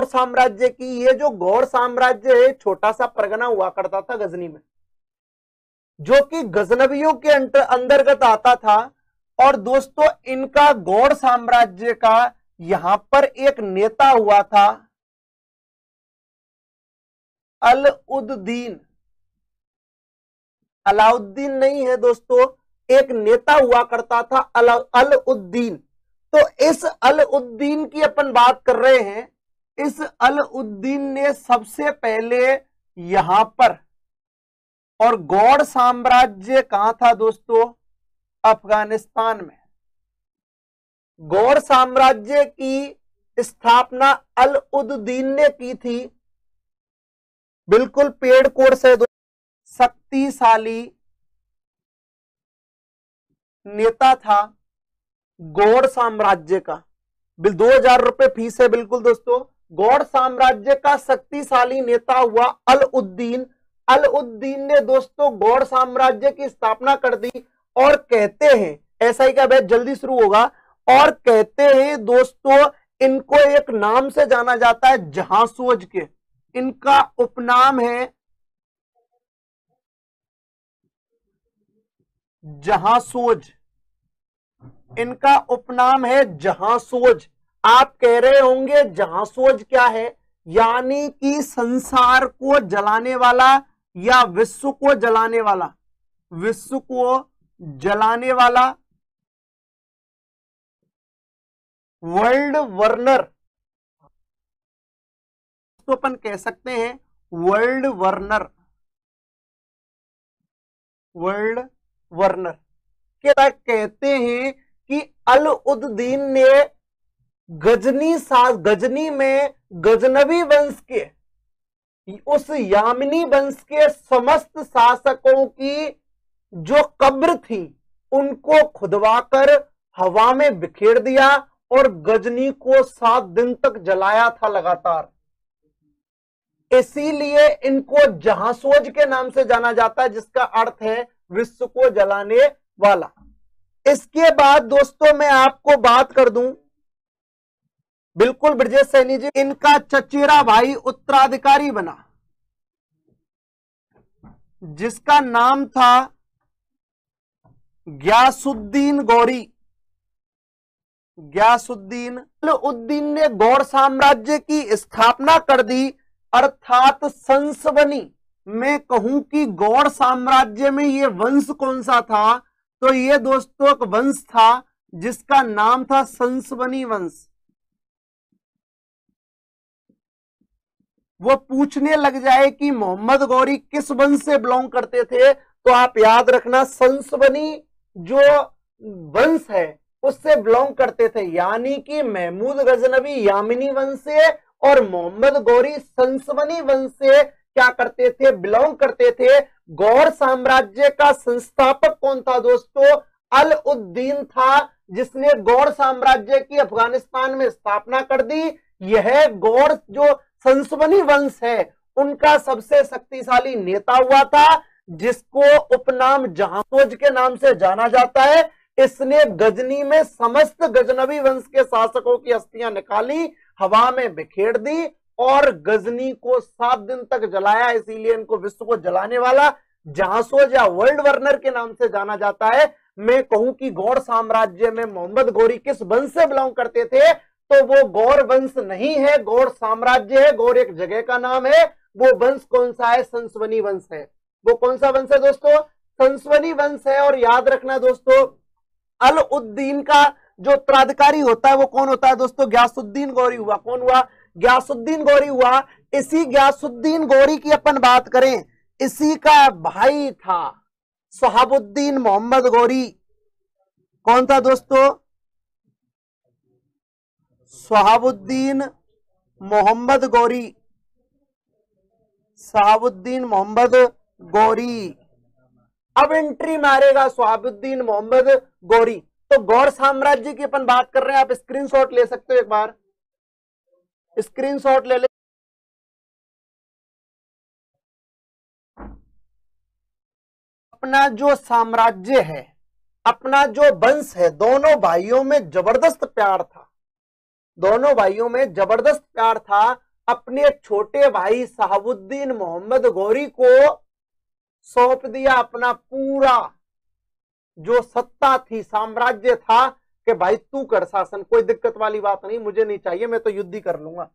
गौड़ साम्राज्य की, ये जो गौड़ साम्राज्य है छोटा सा परगना हुआ करता था गजनी में, जो कि गजनवियों के अंतर्गत आता था। और दोस्तों इनका गौड़ साम्राज्य का यहां पर एक नेता हुआ था अलाउद्दीन। अलाउद्दीन नहीं है दोस्तों, एक नेता हुआ करता था अलाउद्दीन। तो इस अलाउद्दीन की अपन बात कर रहे हैं। इस अलाउद्दीन ने सबसे पहले यहां पर, और गौड़ साम्राज्य कहां था दोस्तों, अफगानिस्तान में। गौड़ साम्राज्य की स्थापना अलाउद्दीन ने की थी। बिल्कुल पेड़ कोड से शक्तिशाली नेता था गौड़ साम्राज्य का। 2000 रुपए फीस है बिल्कुल दोस्तों। गौड़ साम्राज्य का शक्तिशाली नेता हुआ अलाउद्दीन। अलाउद्दीन ने दोस्तों गौड़ साम्राज्य की स्थापना कर दी। और कहते हैं, ऐसा ही का बैच जल्दी शुरू होगा, और कहते हैं दोस्तों इनको एक नाम से जाना जाता है जहांसोज के। इनका उपनाम है जहांसोज। इनका उपनाम है जहांसोज। आप कह रहे होंगे जहांसोज क्या है, यानी कि संसार को जलाने वाला या विश्व को जलाने वाला, विश्व को जलाने वाला वर्ल्ड वर्नर, तो अपन कह सकते हैं वर्ल्ड वर्नर। वर्ल्ड वर्नर के तक कहते हैं कि अलाउद्दीन ने गजनी में गजनवी वंश के, उस यामिनी वंश के समस्त शासकों की जो कब्र थी उनको खुदवाकर हवा में बिखेर दिया और गजनी को 7 दिन तक जलाया था लगातार। इसीलिए इनको जहांसोज के नाम से जाना जाता है, जिसका अर्थ है विश्व को जलाने वाला। इसके बाद दोस्तों मैं आपको बात कर दूं, बिल्कुल ब्रजेश सैनी जी, इनका चचेरा भाई उत्तराधिकारी बना जिसका नाम था गयासुद्दीन गौरी। गयासुद्दीन। अलाउद्दीन ने गौड़ साम्राज्य की स्थापना कर दी, अर्थात संसवनी। मैं कहूं कि गौड़ साम्राज्य में ये वंश कौन सा था, तो ये दोस्तों एक वंश था जिसका नाम था संसवनी वंश। वो पूछने लग जाए कि मोहम्मद गौरी किस वंश से बिलोंग करते थे, तो आप याद रखना संसवनी जो वंश है उससे बिलोंग करते थे, यानी कि महमूद गजनवी यामिनी वंश से और मोहम्मद गौरी संसवनी वंश से क्या करते थे, बिलोंग करते थे। गौड़ साम्राज्य का संस्थापक कौन था दोस्तों, अलाउद्दीन था, जिसने गौड़ साम्राज्य की अफगानिस्तान में स्थापना कर दी। यह गौड़ जो संसवनी वंश है उनका सबसे शक्तिशाली नेता हुआ था, जिसको उपनाम जहांसोज के नाम से जाना जाता है। इसने गजनी में समस्त गजनवी वंश के शासकों की अस्थियां निकाली, हवा में बिखेर दी और गजनी को 7 दिन तक जलाया। इसीलिए इनको विश्व को जलाने वाला जहांसोज या वर्ल्ड वर्नर के नाम से जाना जाता है। मैं कहूं कि गौड़ साम्राज्य में मोहम्मद गौरी किस वंश से बिलोंग करते थे, तो वो गौड़ वंश नहीं है, गौड़ साम्राज्य है। गौड़ एक जगह का नाम है। वो वंश कौन सा है, संसवनी वंश है। वो कौन सा वंश है दोस्तों, संसवनी वंश है। और याद रखना दोस्तों, अलाउद्दीन का जो उत्तराधिकारी होता है वो कौन होता है दोस्तों, गयासुद्दीन गौरी हुआ। कौन हुआ, गयासुद्दीन गौरी हुआ। इसी गयासुद्दीन गौरी की अपन बात करें, इसी का भाई था शहाबुद्दीन मोहम्मद गौरी। कौन था दोस्तों, शहाबुद्दीन मोहम्मद गौरी। शहाबुद्दीन मोहम्मद गौरी। अब एंट्री मारेगा शहाबुद्दीन मोहम्मद गौरी। तो गौड़ साम्राज्य की अपन बात कर रहे हैं, आप स्क्रीनशॉट ले सकते हो, एक बार स्क्रीनशॉट ले ले। अपना जो साम्राज्य है, अपना जो वंश है, दोनों भाइयों में जबरदस्त प्यार था। दोनों भाइयों में जबरदस्त प्यार था। अपने छोटे भाई शहाबुद्दीन मोहम्मद गौरी को सौंप दिया अपना पूरा जो सत्ता थी, साम्राज्य था, कि भाई तू कर शासन, कोई दिक्कत वाली बात नहीं, मुझे नहीं चाहिए, मैं तो युद्ध ही कर लूंगा।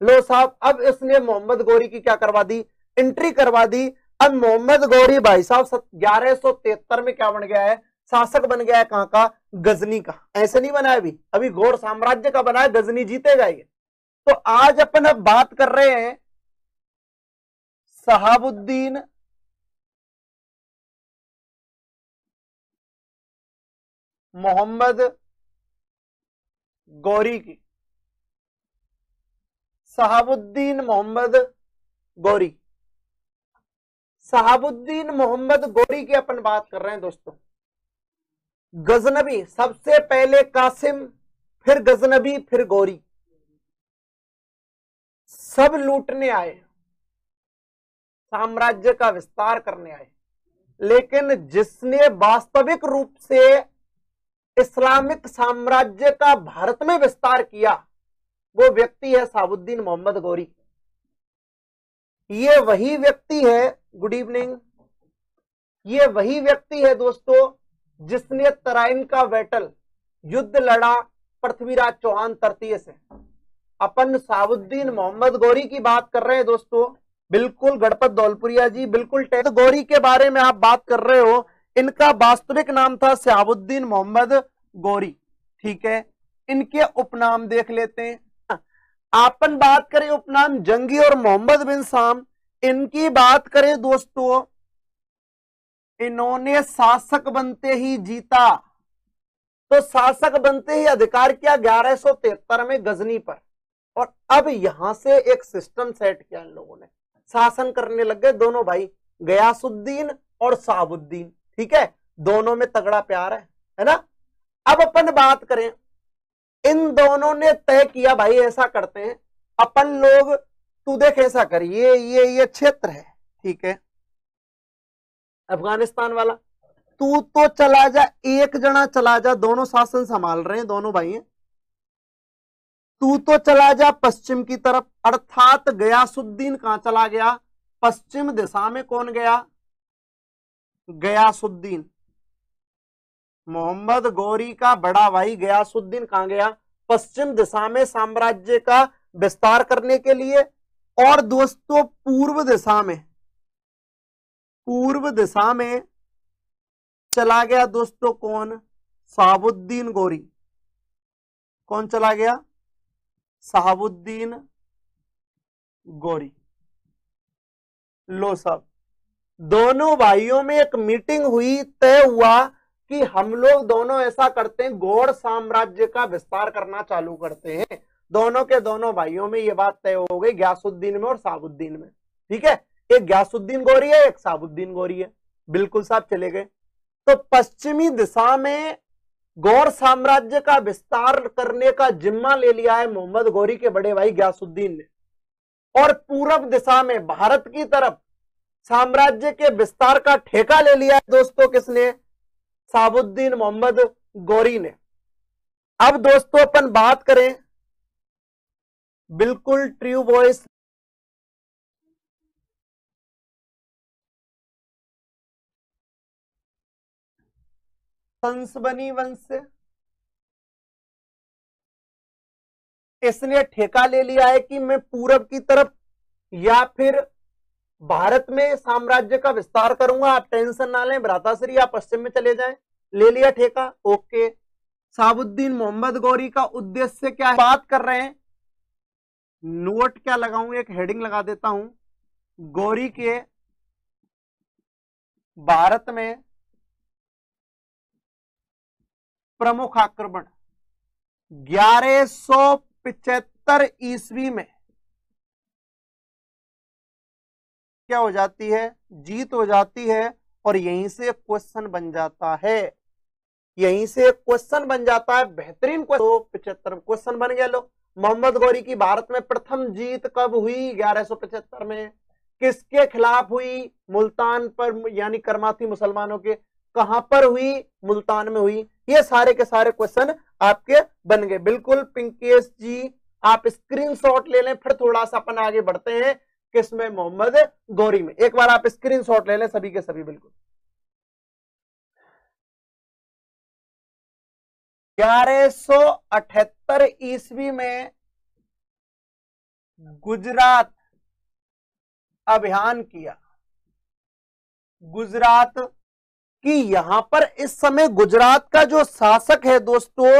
लो साहब, अब इसने मोहम्मद गौरी की क्या करवा दी, एंट्री करवा दी। अब मोहम्मद गौरी भाई साहब 1173 में क्या बन गया है, शासक बन गया है। कहां का, गजनी का। ऐसे नहीं बना है अभी गौर साम्राज्य का बना है, गजनी जीतेगा ये। तो आज अपन अब बात कर रहे हैं शहाबुद्दीन मोहम्मद गौरी की। शहाबुद्दीन मोहम्मद गौरी, शहाबुद्दीन मोहम्मद गौरी की अपन बात कर रहे हैं दोस्तों। गजनबी, सबसे पहले कासिम, फिर गजनबी, फिर गौरी, सब लूटने आए, साम्राज्य का विस्तार करने आए। लेकिन जिसने वास्तविक रूप से इस्लामिक साम्राज्य का भारत में विस्तार किया, वो व्यक्ति है शहाबुद्दीन मोहम्मद गौरी। ये वही व्यक्ति है, गुड इवनिंग, ये वही व्यक्ति है दोस्तों जिसने तराइन का बैटल युद्ध लड़ा पृथ्वीराज चौहान तृतीय से। अपन शहाबुद्दीन मोहम्मद गौरी की बात कर रहे हैं दोस्तों। बिल्कुल गणपत दौलपुरिया जी, बिल्कुल गौरी के बारे में आप बात कर रहे हो। इनका वास्तविक नाम था शहाबुद्दीन मोहम्मद गौरी, ठीक है। इनके उपनाम देख लेते हैं। आपन बात करें उपनाम जंगी और मोहम्मद बिन शाम, इनकी बात करें दोस्तों, इन्होंने शासक बनते ही जीता, तो शासक बनते ही अधिकार किया 1173 में गजनी पर। और अब यहां से एक सिस्टम सेट किया इन लोगों ने, शासन करने लग गए दोनों भाई, गयासुद्दीन और शहाबुद्दीन, ठीक है। दोनों में तगड़ा प्यार है ना। अब अपन बात करें, इन दोनों ने तय किया भाई ऐसा करते हैं अपन लोग, तू देख ऐसा कर, ये क्षेत्र है, ठीक है, अफगानिस्तान वाला, तू तो चला जा, एक जना चला जा, दोनों शासन संभाल रहे हैं, दोनों भाई हैं, तू तो चला जा पश्चिम की तरफ। अर्थात गयासुद्दीन कहां चला गया, पश्चिम दिशा में। कौन गया, गयासुद्दीन। मोहम्मद गौरी का बड़ा भाई गयासुद्दीन कहां गया, पश्चिम दिशा में, साम्राज्य का विस्तार करने के लिए। और दोस्तों पूर्व दिशा में चला गया दोस्तों कौन, शहाबुद्दीन गौरी। कौन चला गया, शहाबुद्दीन गौरी। लो साहब, दोनों भाइयों में एक मीटिंग हुई, तय हुआ कि हम लोग दोनों ऐसा करते हैं, गौड़ साम्राज्य का विस्तार करना चालू करते हैं। दोनों के दोनों भाइयों में ये बात तय हो गई, गयासुद्दीन में और शहाबुद्दीन में, ठीक है। एक गयासुद्दीन गौरी है, एक शहाबुद्दीन गौरी है, बिल्कुल साहब चले गए। तो पश्चिमी दिशा में गौड़ साम्राज्य का विस्तार करने का जिम्मा ले लिया है मोहम्मद गौरी के बड़े भाई गयासुद्दीन ने। और पूरब दिशा में भारत की तरफ साम्राज्य के विस्तार का ठेका ले लिया है दोस्तों, किसने, शहाबुद्दीन मोहम्मद गौरी ने। अब दोस्तों अपन बात करें, बिल्कुल ट्रू वॉइस, संसबनी वंश से इसने ठेका ले लिया है कि मैं पूरब की तरफ या फिर भारत में साम्राज्य का विस्तार करूंगा, आप टेंशन ना लें, भ्राताश्री आप पश्चिम में चले जाएं। ले लिया ठेका, ओके। शहाबुद्दीन मोहम्मद गौरी का उद्देश्य क्या है, बात कर रहे हैं, नोट क्या लगाऊं, एक हेडिंग लगा देता हूं, गौरी के भारत में प्रमुख आक्रमण 1175 ईस्वी में क्या हो जाती है, जीत हो जाती है। और यहीं से क्वेश्चन बन जाता है, यहीं से क्वेश्चन बन जाता है, बेहतरीन क्वेश्चन। 75 क्वेश्चन बन गया। लो, मोहम्मद गौरी की भारत में प्रथम जीत कब हुई, 1175 में। किसके खिलाफ हुई, मुल्तान पर, यानी करमाती मुसलमानों के। कहां पर हुई, मुल्तान में हुई। ये सारे के सारे क्वेश्चन आपके बन गए। बिल्कुल पिंकेश जी आप स्क्रीनशॉट ले लें, फिर थोड़ा सा अपन आगे बढ़ते हैं किसमें, मोहम्मद गौरी में। एक बार आप स्क्रीनशॉट ले लें सभी के सभी। बिल्कुल 1178 ईस्वी में गुजरात अभियान किया। गुजरात की यहां पर इस समय गुजरात का जो शासक है दोस्तों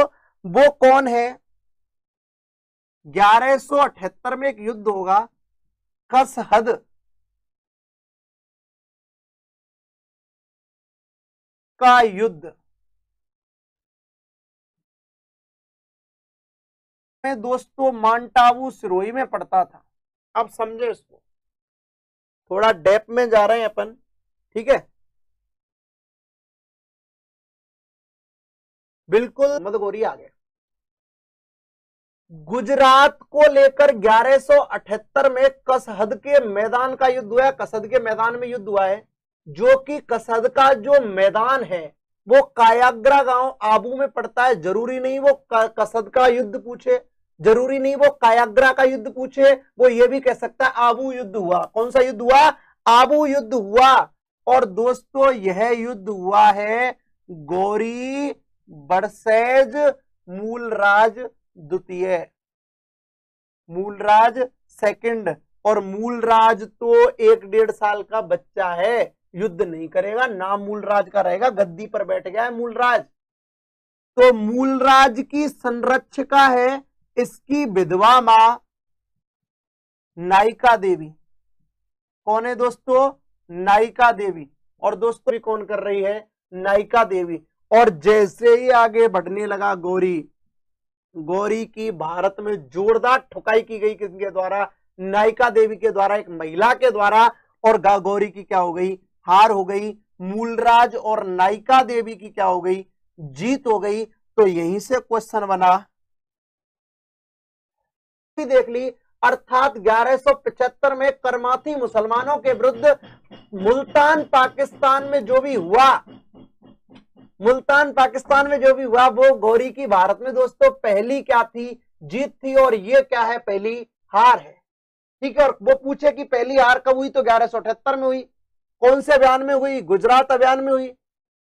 वो कौन है। 1178 में एक युद्ध होगा, कसहद का युद्ध में दोस्तों माउंट सिरोही में पड़ता था। अब समझे इसको, थोड़ा डेप्थ में जा रहे हैं अपन, ठीक है। बिल्कुल मोहम्मद गौरी आ गए। गुजरात को लेकर 1178 में कसहद के मैदान का युद्ध हुआ। कसहद के मैदान में युद्ध हुआ है, जो कि कसहद का जो मैदान है वो कायाग्रा गांव आबू में पड़ता है। जरूरी नहीं वो कसहद का युद्ध पूछे, जरूरी नहीं वो कायाग्रा का युद्ध पूछे, वो ये भी कह सकता है आबू युद्ध हुआ। कौन सा युद्ध हुआ, आबू युद्ध हुआ। और दोस्तों यह युद्ध हुआ है गौरी वर्सेज मूलराज द्वितीय, मूलराज सेकंड। और मूलराज तो 1-1.5 साल का बच्चा है, युद्ध नहीं करेगा, नाम मूलराज का रहेगा, गद्दी पर बैठ गया है मूलराज। तो मूलराज की संरक्षिका है इसकी विधवा मां नायिका देवी। कौन है दोस्तों, नायिका देवी। और दोस्तों कौन कर रही है, नायिका देवी। और जैसे ही आगे बढ़ने लगा गौरी, गौरी की भारत में जोरदार ठुकाई की गई किसके द्वारा, नायिका देवी के द्वारा, एक महिला के द्वारा। और गौरी की क्या हो गई, हार हो गई। मूलराज और नायिका देवी की क्या हो गई, जीत हो गई। तो यहीं से क्वेश्चन बना, देख ली। अर्थात 1175 में करमाती मुसलमानों के विरुद्ध मुल्तान पाकिस्तान में जो भी हुआ, मुल्तान पाकिस्तान में जो भी हुआ वो गौरी की भारत में दोस्तों पहली क्या थी, जीत थी। और ये क्या है, पहली हार है, ठीक है। और वो पूछे कि पहली हार कब हुई, तो 1178 में हुई। कौन से अभियान में हुई, गुजरात अभियान में हुई।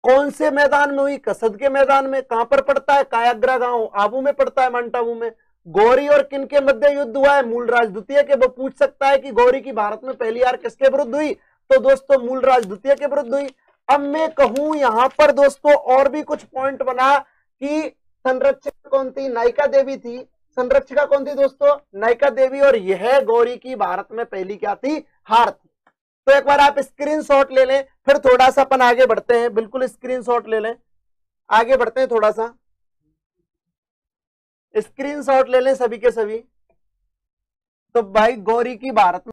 कौन से मैदान में हुई, कसद के मैदान में। कहां पर पड़ता है, कायाग्रा गांव आबू में पड़ता है, माउंट आबू में। गौरी और किन के मध्य युद्ध हुआ है, मूलराज द्वितीय के। वो पूछ सकता है कि गौरी की भारत में पहली हार किसके विरुद्ध हुई, तो दोस्तों मूलराज द्वितीय के विरुद्ध हुई। अब मैं कहूं यहां पर दोस्तों और भी कुछ पॉइंट बना कि संरक्षिका कौन थी, नायिका देवी थी। संरक्षिका कौन थी दोस्तों, नायिका देवी। और यह गौरी की भारत में पहली क्या थी, हार थी। तो एक बार आप स्क्रीनशॉट ले लें, फिर थोड़ा सा अपन आगे बढ़ते हैं। बिल्कुल स्क्रीनशॉट ले लें, आगे बढ़ते हैं, थोड़ा सा स्क्रीनशॉट ले लें सभी के सभी। तो भाई गौरी की भारत